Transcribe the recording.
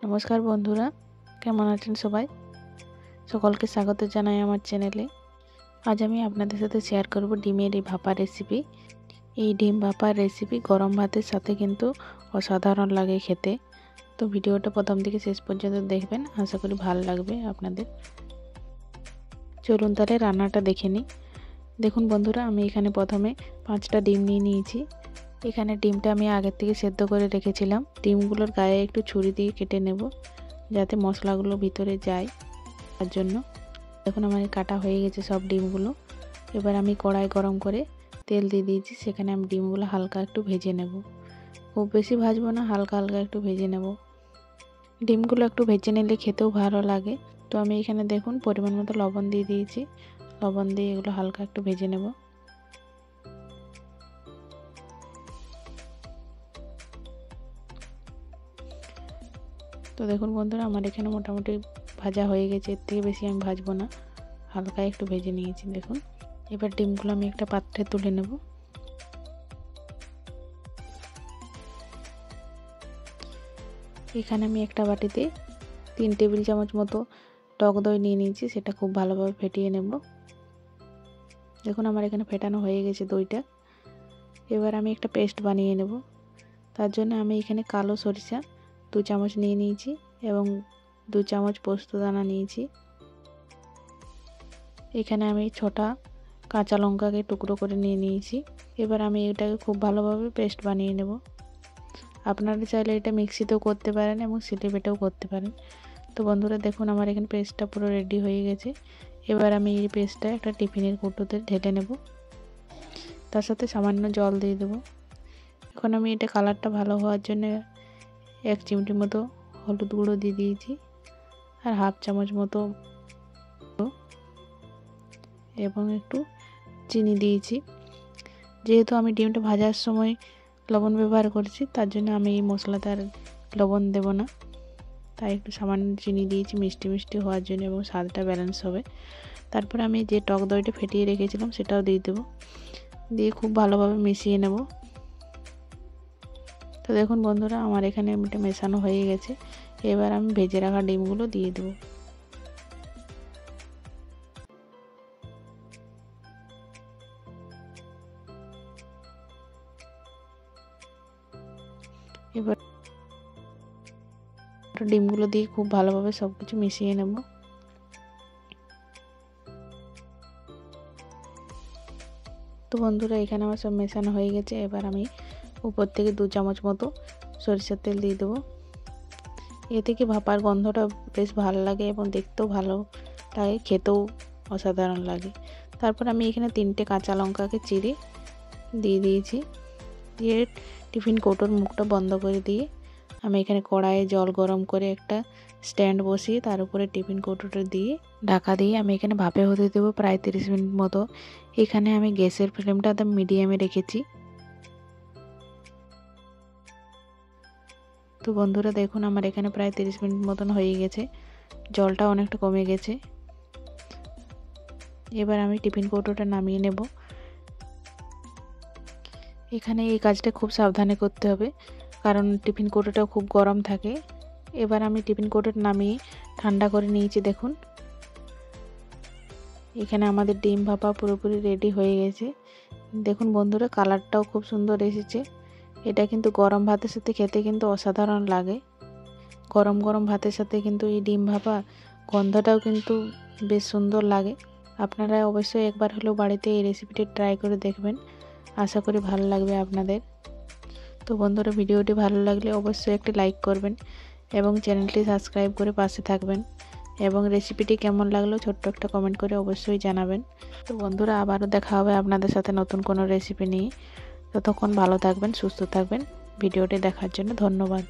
নমস্কার বন্ধুরা, কেমন আছেন সবাই? সকলকে স্বাগত জানাই আমার চ্যানেলে। আজ আমি আপনাদের সাথে শেয়ার করব ডিমের এই ভাপা রেসিপি। এই ডিম ভাপার রেসিপি গরম ভাতের সাথে কিন্তু অসাধারণ লাগে খেতে। তো ভিডিওটা প্রথম থেকে শেষ পর্যন্ত দেখবেন, আশা করি ভালো লাগবে আপনাদের। চলুন তাহলে রান্নাটা দেখে নিই। দেখুন বন্ধুরা, আমি এখানে প্রথমে 5টা ডিম নিয়ে নিয়েছি। এখানে ডিমটা আমি আগের থেকে সেদ্ধ করে রেখেছিলাম। ডিমগুলোর গায়ে একটু ছুরি দিয়ে কেটে নেব, যাতে মশলাগুলো ভিতরে যায়, তার জন্য। দেখুন আমার কাটা হয়ে গেছে সব ডিমগুলো। এবার আমি কড়াই গরম করে তেল দিয়ে দিয়েছি, সেখানে আমি ডিমগুলো হালকা একটু ভেজে নেব। খুব বেশি ভাজবো না, হালকা হালকা একটু ভেজে নেব। ডিমগুলো একটু ভেজে নিলে খেতেও ভালো লাগে। তো আমি এখানে দেখুন পরিমাণ মতো লবণ দিয়ে দিয়েছি। লবণ দিয়ে এগুলো হালকা একটু ভেজে নেব। তো দেখুন বন্ধুরা, আমার এখানে মোটামুটি ভাজা হয়ে গেছে। এর থেকে বেশি আমি ভাজবো না, হালকা একটু ভেজে নিয়েছি। দেখুন এবার ডিমগুলো আমি একটা পাত্রে তুলে নেব। এখানে আমি একটা বাটিতে 3 টেবিল চামচ মতো টক দই নিয়ে নিয়েছি, সেটা খুব ভালোভাবে ফেটিয়ে নেব। দেখুন আমার এখানে ফেটানো হয়ে গেছে দইটা। এবার আমি একটা পেস্ট বানিয়ে নেব। তার জন্য আমি এখানে কালো সরিষা 2 চামচ নিয়ে নিয়েছি এবং 2 চামচ পোস্তদানা নিয়েছি। এখানে আমি 6টা কাঁচা লঙ্কাকে টুকরো করে নিয়ে নিয়েছি। এবার আমি এটাকে খুব ভালোভাবে পেস্ট বানিয়ে নেব। আপনারা চাইলে এটা মিক্সিতেও করতে পারেন এবং শিলে বেটেও করতে পারেন। তো বন্ধুরা দেখুন আমার এখানে পেস্টটা পুরো রেডি হয়ে গেছে। এবার আমি এই পেস্টটা একটা টিফিনের কৌটোতে ঢেলে নেব। তার সাথে সামান্য জল দিয়ে দেবো। এখন আমি এটা কালারটা ভালো হওয়ার জন্য 1 চিমটি মতো হলুদ গুঁড়ো দিয়ে দিয়েছি, আর হাফ চামচ মতো এবং একটু চিনি দিয়েছি। যেহেতু আমি ডিমটা ভাজার সময় লবণ ব্যবহার করেছি, তার জন্য আমি এই মশলাতে আর লবণ দেব না। তাই একটু সামান্য চিনি দিয়েছি মিষ্টি মিষ্টি হওয়ার জন্য এবং স্বাদটা ব্যালেন্স হবে। তারপর আমি যে টক দইটা ফেটিয়ে রেখেছিলাম সেটাও দিয়ে দেবো। দিয়ে খুব ভালোভাবে মিশিয়ে নেব। তো দেখুন বন্ধুরা, আমার এখানে এটা মেশানো হয়ে গেছে। এবার আমি ভেজে রাখা ডিমগুলো দিয়ে দেবো। এবার ডিমগুলো দিয়ে খুব ভালোভাবে সব কিছু মিশিয়ে নেব। তো বন্ধুরা, এখানে আমার সব মেশানো হয়ে গেছে। এবার আমি উপর থেকে 2 চামচ মতো সরিষার তেল দিয়ে দেবো। এ থেকে ভাপার গন্ধটা বেশ ভালো লাগে এবং দেখতেও ভালো লাগে, খেতেও অসাধারণ লাগে। তারপর আমি এখানে 3টে কাঁচা লঙ্কাকে চিড়ে দিয়ে দিয়েছি। দিয়ে টিফিন কৌটোর মুখটা বন্ধ করে দিয়ে আমি এখানে কড়াইয়ে জল গরম করে একটা স্ট্যান্ড বসিয়ে তার উপরে টিফিন কৌটোটা দিয়ে ঢাকা দিয়ে আমি এখানে ভাপে হতে দেবো প্রায় 30 মিনিট মতো। এখানে আমি গ্যাসের ফ্লেমটা একদম মিডিয়ামে রেখেছি। তো বন্ধুরা দেখুন আমার এখানে প্রায় 30 মিনিট মতন হয়ে গেছে, জলটা অনেকটা কমে গেছে। এবার আমি টিফিন কৌটোটা নামিয়ে নেব। এখানে এই কাজটা খুব সাবধানে করতে হবে, কারণ টিফিন কৌটোটা খুব গরম থাকে। এবার আমি টিফিন কৌটোটা নামিয়ে ঠান্ডা করে নিয়েছি। দেখুন এখানে আমাদের ডিম ভাপা পুরোপুরি রেডি হয়ে গেছে। দেখুন বন্ধুরা, কালারটাও খুব সুন্দর এসেছে। এটা কিন্তু গরম ভাতের সাথে খেতে কিন্তু অসাধারণ লাগে। গরম গরম ভাতের সাথে কিন্তু এই ডিম ভাপা গন্ধটাও কিন্তু বেশ সুন্দর লাগে। আপনারা অবশ্যই একবার হলেও বাড়িতে এই রেসিপিটি ট্রাই করে দেখবেন, আশা করি ভালো লাগবে আপনাদের। তো বন্ধুরা, ভিডিওটি ভালো লাগলে অবশ্যই একটি লাইক করবেন এবং চ্যানেলটি সাবস্ক্রাইব করে পাশে থাকবেন, এবং রেসিপিটি কেমন লাগলো ছোট্ট একটা কমেন্ট করে অবশ্যই জানাবেন। তো বন্ধুরা, আবারও দেখা হবে আপনাদের সাথে নতুন কোনো রেসিপি নিয়ে। ততক্ষণ ভালো থাকবেন, সুস্থ থাকবেন। ভিডিওটি দেখার জন্য ধন্যবাদ।